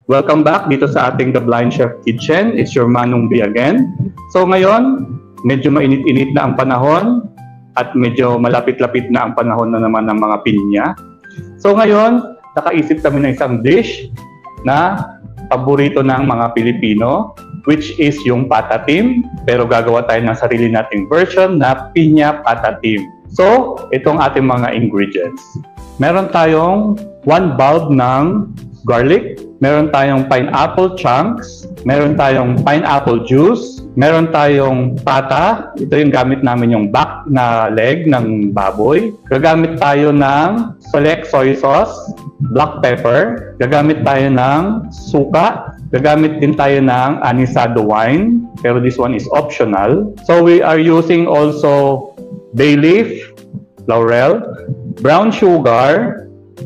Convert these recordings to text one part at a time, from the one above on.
Welcome back dito sa ating The Blind Chef Kitchen. It's your Manong B again. So ngayon, medyo mainit-init na ang panahon at medyo malapit-lapit na ang panahon na naman ng mga pinya. So ngayon, nakaisip kami ng isang dish na paborito ng mga Pilipino, which is yung patatim, pero gagawa tayo ng sarili nating version na pinya patatim. So, itong ating mga ingredients. Meron tayong 1 bulb ng garlic, meron tayong pineapple chunks, meron tayong pineapple juice, meron tayong pata, ito yung gamit namin yung back na leg ng baboy. Gagamit tayo ng select soy sauce, black pepper, gagamit tayo ng suka, gagamit din tayo ng anisado wine, pero this one is optional. So we are using also bay leaf, laurel, brown sugar,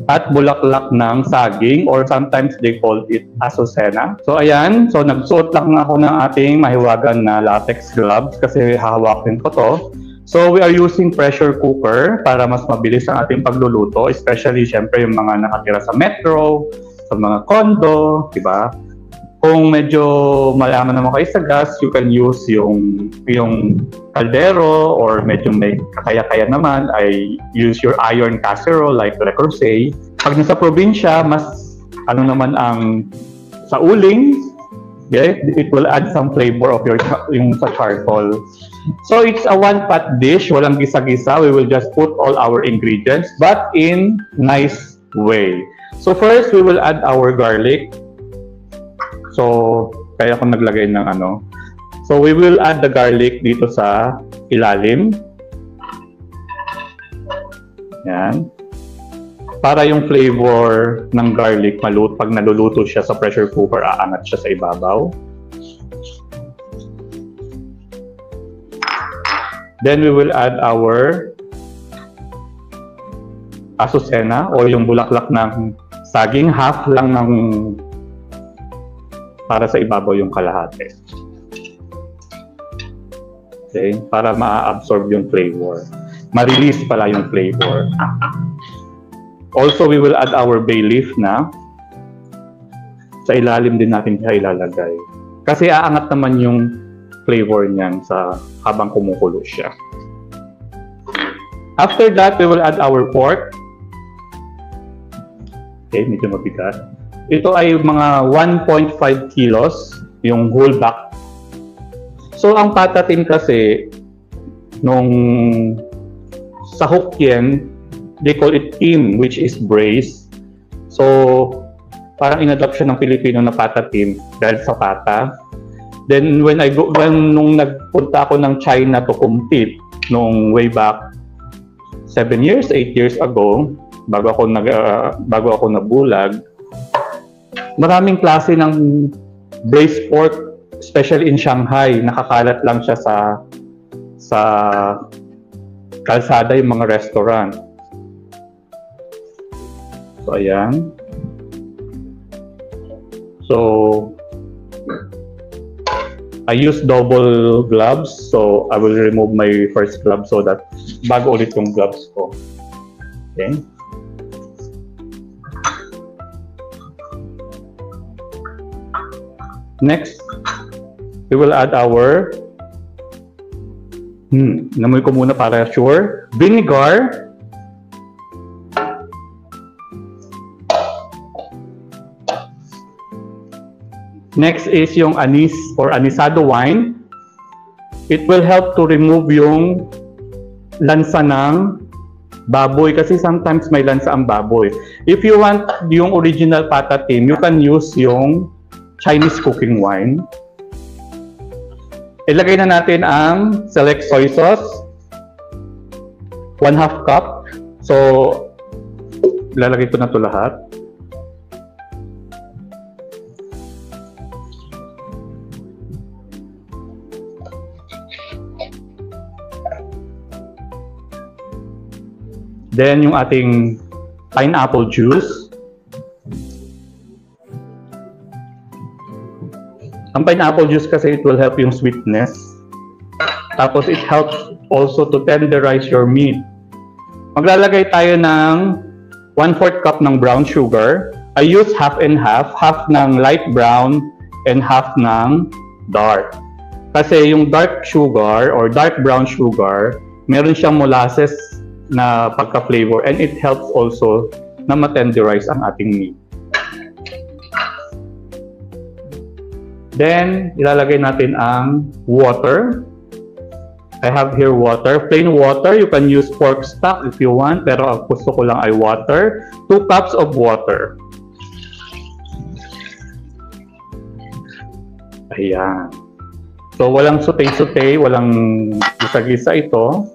at bulaklak ng saging, or sometimes they call it azucena. So ayan, so nagsuot lang ako ng ating mahiwagan na latex gloves kasi hahawakin ko to. So we are using pressure cooker para mas mabilis ang ating pagluluto, especially syempre yung mga nakatira sa metro, sa mga condo, di ba? Kung medyo malaman naman kayo sa gas, you can use yung kaldero, or medyo may kakaya-kaya naman ay use your iron casserole like Le Creuset. Pag nasa probinsya, mas ano naman ang sa uling, yeah, it will add some flavor of yung sa charcoal. So it's a one-pot dish, walang gisa-gisa. We will just put all our ingredients but in nice way. So first, we will add our garlic. So, kaya ako naglagay ng ano. So, we will add the garlic dito sa ilalim. Yan. Para yung flavor ng garlic, pag naluluto siya sa pressure cooker, aangat siya sa ibabaw. Then, we will add our azucena o yung bulaklak ng saging. Half lang ng para sa ibabaw yung kalahati. Okay? Para ma-absorb yung flavor. Ma-release pala yung flavor. Also, we will add our bay leaf na sa ilalim din natin siya ilalagay. Kasi aangat naman yung flavor niyan sa habang kumukulo siya. After that, we will add our pork. Okay, medyo mabigat. Ito ay mga 1.5 kilos, yung whole back. So, ang patatim kasi, nung sa Hokkien, they call it tim, which is braised. So, parang in-adopt siya ng Pilipino na patatim dahil sa pata. Then, nung nagpunta ako ng China to compete, nung way back 8 years ago, bago ako nabulag, maraming klase ng braised pork, especially in Shanghai. Nakakalat lang siya sa kalsada yung mga restaurant. So, ayan. So, I use double gloves. So, I will remove my first glove so that bago ulit yung gloves ko. Okay. Next, we will add our namoy ko muna para sure. Vinegar. Next is yung anise or anisado wine. It will help to remove yung lansa ng baboy kasi sometimes may lansa ang baboy. If you want yung original patatim, you can use yung Chinese cooking wine. Ilagay na natin ang select soy sauce. 1/2 cup. So, ilalagay ko na ito lahat. Then, yung ating pineapple juice. Ang pineapple juice kasi it will help yung sweetness. Tapos it helps also to tenderize your meat. Maglalagay tayo ng 1/4 cup ng brown sugar. I use half and half ng light brown and half ng dark. Kasi yung dark sugar or dark brown sugar, meron siyang molasses na pagka-flavor and it helps also na ma-tenderize ang ating meat. Then, ilalagay natin ang water. I have here water, plain water. You can use pork stock if you want, pero ang gusto ko lang ay water. 2 cups of water. Ayan. So, walang sutay-sutay, walang gisa-gisa ito.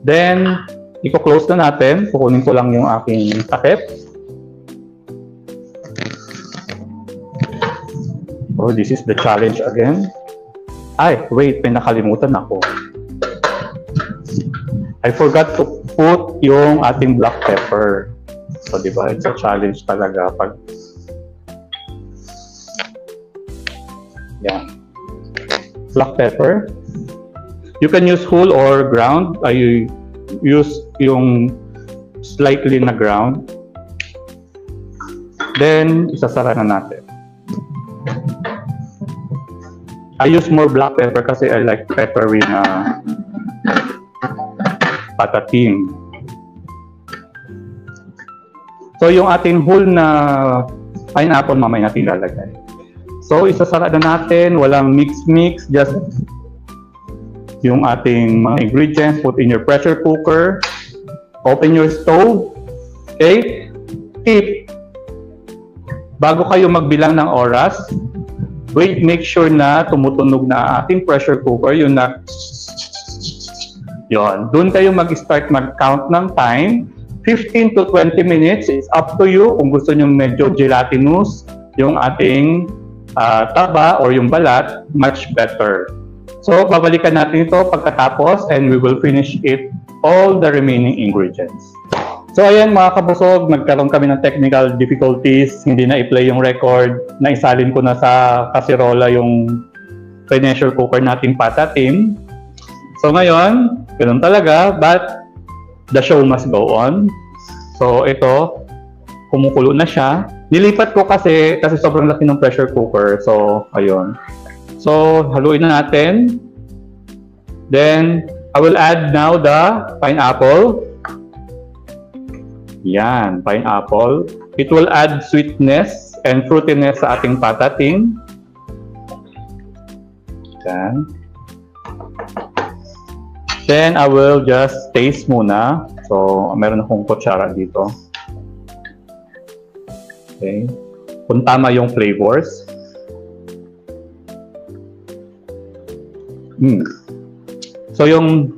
Then, i-close na natin. Kukunin ko lang yung aking takip. Oh, this is the challenge again. Ay, wait, may nakalimutan ako. I forgot to put yung ating black pepper. So, di ba? It's a challenge talaga. Yeah. Black pepper. You can use whole or ground. I use yung slightly na ground. Then, isasara na natin. I use more black pepper kasi I like peppery na patatim. So, yung ating whole na pineapple, mamaya natin lalagay. So, isasara na natin. Walang mix-mix. Just yung ating mga ingredients. Put in your pressure cooker. Open your stove. Okay? Tip. Bago kayo magbilang ng oras, wait, make sure na tumutunog na ating pressure cooker. Yun na. Yun. Doon kayo mag-start mag-count ng time. 15 to 20 minutes. It's up to you kung gusto nyo medyo gelatinous yung ating taba or yung balat, much better. So, babalikan natin ito pagkatapos and we will finish it all the remaining ingredients. So, ayan mga kabusog, nagkaroon kami ng technical difficulties. Hindi na i-play yung record. Naisalin ko na sa kaserola yung pressure cooker nating patatim. So, ngayon, ganun talaga, but the show must go on. So, ito, kumukulo na siya. Nilipat ko kasi sobrang laki ng pressure cooker. So, ayun. So, haluin na natin. Then, I will add now the pineapple. Yan, pineapple. It will add sweetness and fruitiness sa ating patatim. Yan. Then, I will just taste muna. So, meron akong kutsara dito. Okay. Kung tama yung flavors. So, yung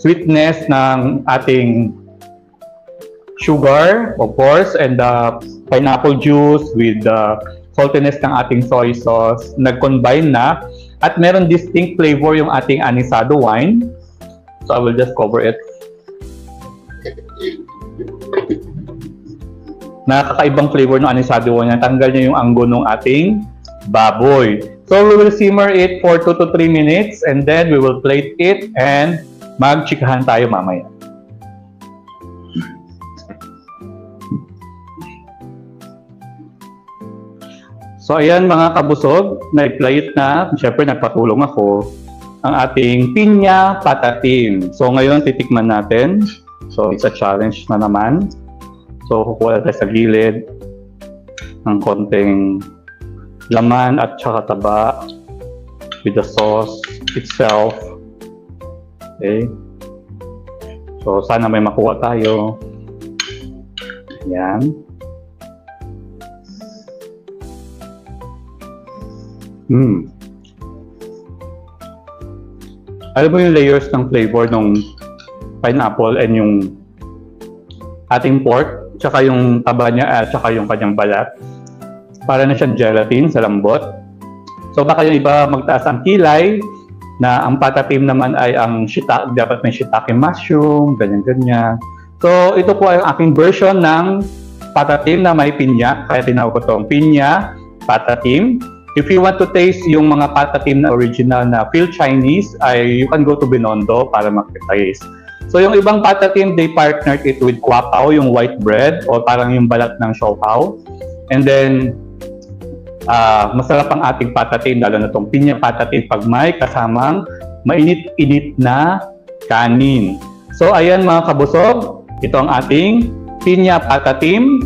sweetness ng ating sugar, of course, and the pineapple juice with the saltiness ng ating soy sauce, nag-combine na. At meron distinct flavor yung ating anisado wine. So, I will just cover it. Nakakaibang flavor ng anisado wine. Tanggal niya yung anggo ng ating baboy. So, we will simmer it for 2 to 3 minutes and then we will plate it and mag-chikahan tayo mamaya. So, ayan mga kabusog, na-plate na. Siyempre, nagpatulong ako ang ating pinya patatim. So, ngayon, titikman natin. So, it's a challenge na naman. So, kukuha tayo sa gilid ng konting laman at saka taba with the sauce itself. Okay. So, sana may makuha tayo. Ayan. Alam mo yung layers ng flavor ng pineapple and yung ating pork, tsaka yung taba niya, tsaka yung kanyang balat. Para na siyang gelatin sa lambot. So baka yung iba magtaas ang kilay, na ang patatim naman ay ang shiitake, dapat may shiitake mushroom, ganyan-ganyan. So ito po ay ang aking version ng patatim na may pinya, kaya tinawag ko itong pinya patatim. If you want to taste yung mga patatim na original na feel Chinese, you can go to Binondo para makitaste. So yung ibang patatim, they partnered it with kwapao, yung white bread, o parang yung balat ng siopaw. And then, masarap ang ating patatim, lalo na itong pinya patatim pag may kasamang mainit-init na kanin. So, ayan mga kabusog, ito ang ating pinya patatim.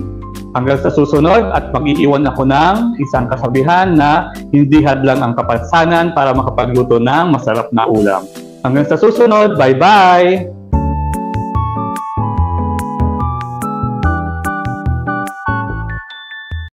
Hanggang sa susunod at mag-iiwan ako ng isang kasabihan na hindi hadlang ang kapansanan para makapagluto ng masarap na ulam. Hanggang sa susunod, bye-bye!